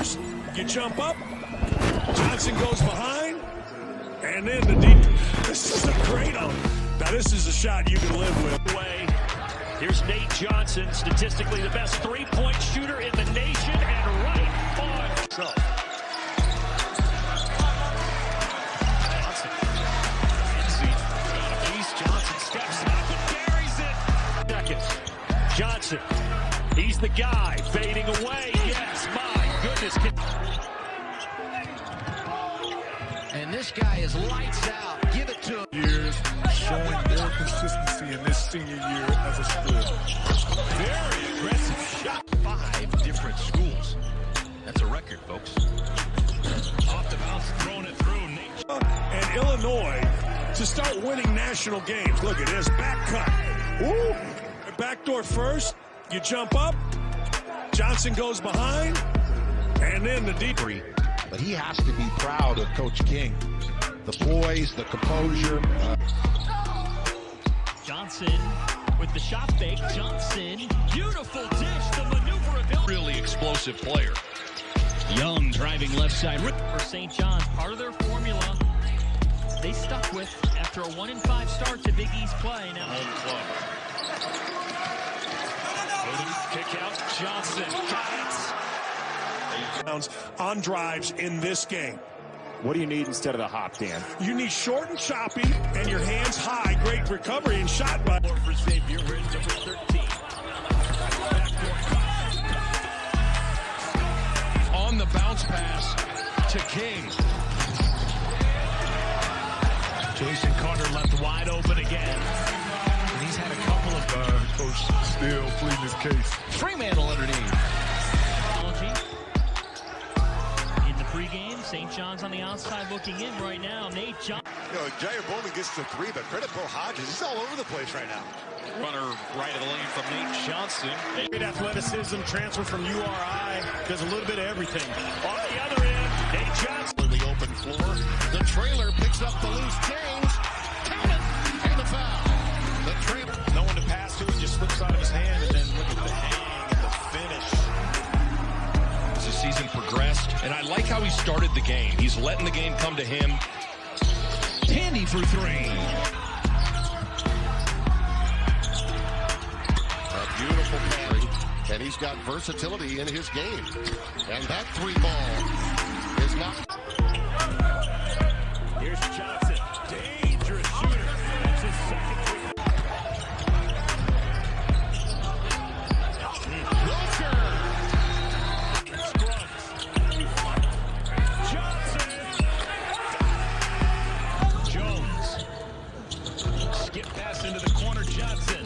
first, you jump up, Johnson goes behind, and then the deep. This is a great one. Now this is a shot you can live with. Here's Nate Johnson, statistically the best three-point shooter in the nation, and right on. Johnson got a piece. Johnson steps up and carries it. Seconds. Johnson, he's the guy, fading away. Yes, my goodness. And this guy is lights out. Give it to him. Years showing more consistency in this senior year as a school. Very aggressive shot. 5 different schools. That's a record, folks. Off the bounce, throwing it through. Nate. And Illinois to start winning national games. Look at this back cut. Woo! Backdoor first, you jump up, Johnson goes behind, and then the deep. But he has to be proud of Coach King. The poise, the composure. Johnson with the shot fake. Johnson, beautiful dish, the maneuverability. Really explosive player. Young driving left side. For St. John's, part of their formula they stuck with after a 1-5 start to Big East play. Now Home club. Kick out, Johnson got it. On drives in this game. What do you need instead of the hop, Dan? You need short and choppy, and your hands high. Great recovery and shot by. For Xavier, number 13. On the bounce pass to King. Jason Carter left wide open again. And he's had a couple of Coach still pleading his case. Fremantle underneath. In the pregame, St. John's on the outside looking in right now. Nate Johnson. You know, Jair Bowman gets the 3, but credit Bo Hodges. He's all over the place right now. Runner right of the lane from Nate Johnson. Great athleticism, transfer from URI, does a little bit of everything. On the other end, Nate Johnson. In the open floor. The trailer picks up the loose change. Count it. And the foul. The trailer. No one to pass to, it just slips out of his hand, and then look at the hang and the finish. As the season progressed, and I like how he started the game. He's letting the game come to him. Tandy for 3. Beautiful carry, and he's got versatility in his game. And that 3 ball is not. Here's Johnson, dangerous shooter. That's his second 3. Walker. Scruggs. Johnson. Jones. Skip pass into the corner, Johnson.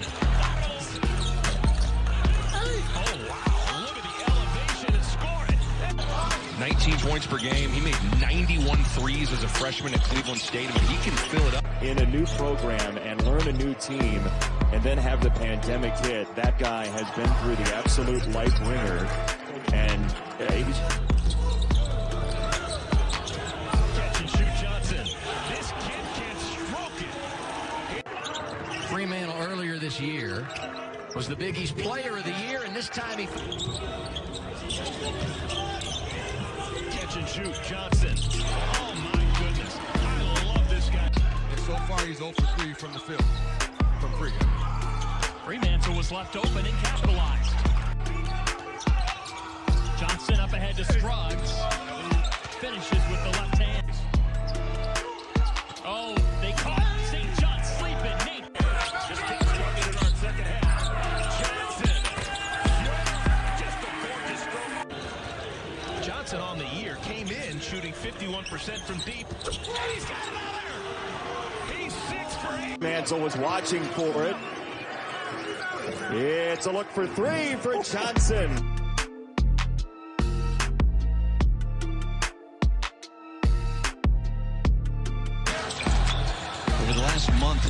19 points per game. He made 91 threes as a freshman at Cleveland State. I mean, he can fill it up. In a new program and learn a new team and then have the pandemic hit, that guy has been through the absolute life ringer. And he's... Catch and shoot Johnson. This kid can stroke it. Fremantle earlier this year was the Big East Player of the Year, and this time he... Catch and shoot Johnson. Oh my goodness. I love this guy. And so far he's 0 for 3 from the field. From free. Fremantle was left open and capitalized. Johnson up ahead to Scruggs. Finishes with the left hand. Oh, they caught St. John's sleeping. Nate just gets started in our second half. Johnson. Just a gorgeous stroke. Johnson on the year came in shooting 51% from deep. And he's got another. He's 6 for 8. Mansell was watching for it. It's a look for 3 for Johnson. Over the last month,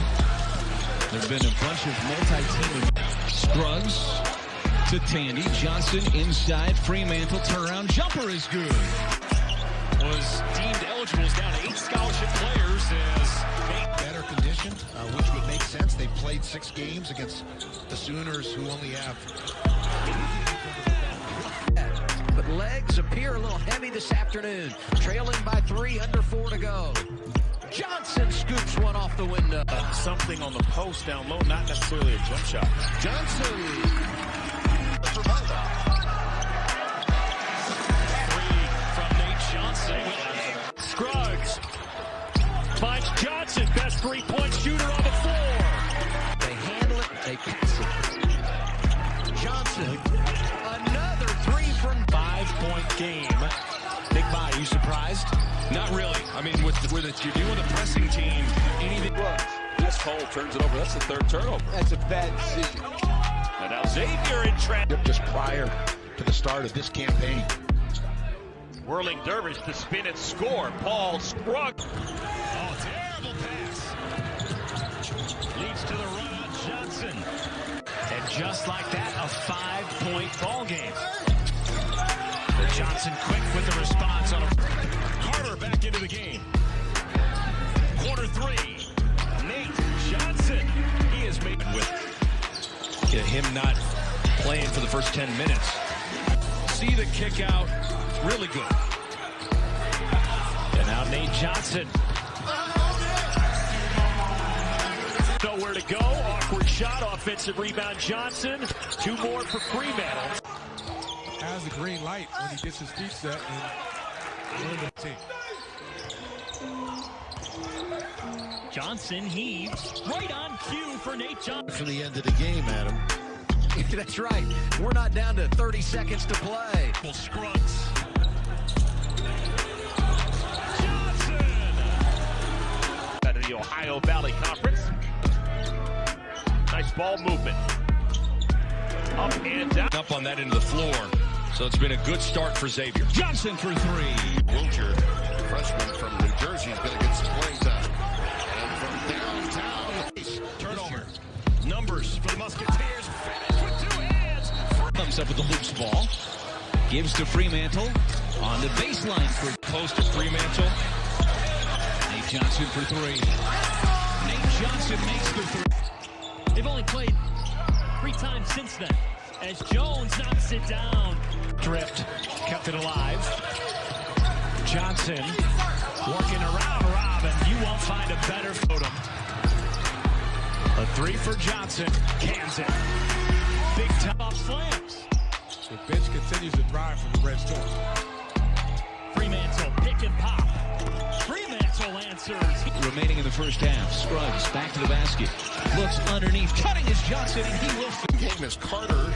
there have been a bunch of multi-team. Scruggs to Tandy. Johnson inside. Fremantle turnaround. Jumper is good. Was deemed eligible as down to 8 scholarship players as Better condition, which would make sense. They played 6 games against the Sooners, who only have... But legs appear a little heavy this afternoon. Trailing by 3, under 4 to go. Johnson scoops one off the window. Something on the post down low, not necessarily a jump shot. Johnson. Three from Nate Johnson. Scruggs finds Johnson, best three-point shooter on the floor. They handle it, they pass it. Johnson, another 3 from 5-point game. Big body, you surprised? Not really. I mean, with you're dealing with a pressing team, anything. This Cole turns it over. That's the third turnover. That's a bad decision. And now Xavier in trap. Just prior to the start of this campaign. Whirling Dervish to spin and score. Paul Scruggs. Oh, terrible pass. Leads to the run on Johnson. And just like that, a 5-point ball game. But Johnson quick with the response on a Carter back into the game. Quarter 3. Nate Johnson. He is made with Him not playing for the first 10 minutes. See the kick out. Really good. And now Nate Johnson. Nowhere to go. Awkward shot. Offensive rebound Johnson. 2 more for Fremantle. Has the green light when he gets his feet set and win the team. Johnson heaves right on cue for Nate Johnson. For the end of the game, Adam. That's right. We're not down to 30 seconds to play. Scruggs. Johnson. Out of the Ohio Valley Conference. Nice ball movement. Up and down. Up on that into the floor. So it's been a good start for Xavier. Johnson for 3. Wilcher, freshman from New Jersey, is going to get some playing time. And from downtown. Turnover. Numbers for the Musketeers. Finish with 2 hands. Comes up with the loose ball. Gives to Fremantle. On the baseline for post to Fremantle. Nate Johnson for 3. Nate Johnson makes the 3. They've only played 3 times since then. As Jones knocks it down. Drift. Kept it alive. Johnson working around Robin. You won't find a better photo. A 3 for Johnson. Cans it. Big time off slams. The bench continues to thrive from the Red Storm. Fremantle pick and pop. Fremantle answers. Remaining in the first half. Scruggs back to the basket. Looks underneath. Cutting is Johnson, and he will. Game as Carter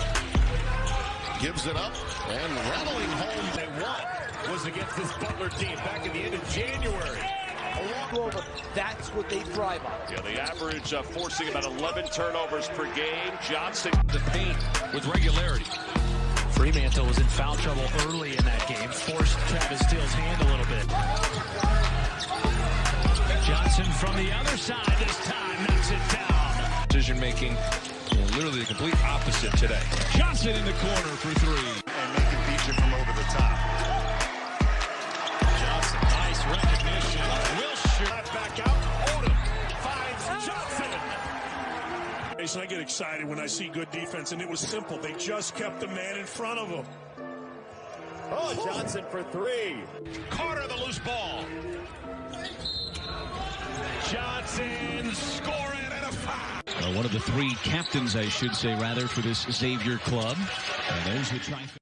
gives it up and rattling home. They won was against this Butler team back at the end of January. That's what they thrive on. Yeah, they average forcing about 11 turnovers per game. Johnson The paint with regularity. Fremantle was in foul trouble early in that game. Forced Travis Steele's hand a little bit. Johnson from the other side this time knocks it down. Decision making, literally the complete opposite today. Johnson in the corner for 3. And they can beat you from over the top. Johnson, nice recognition. Will shoot back out. Odom finds Johnson. I get excited when I see good defense, and it was simple. They just kept the man in front of them. Oh, Johnson for 3. Carter the loose ball. Johnson scoring and a foul. One of the 3 captains, I should say, rather, for this Xavier club. And there's the trifecta.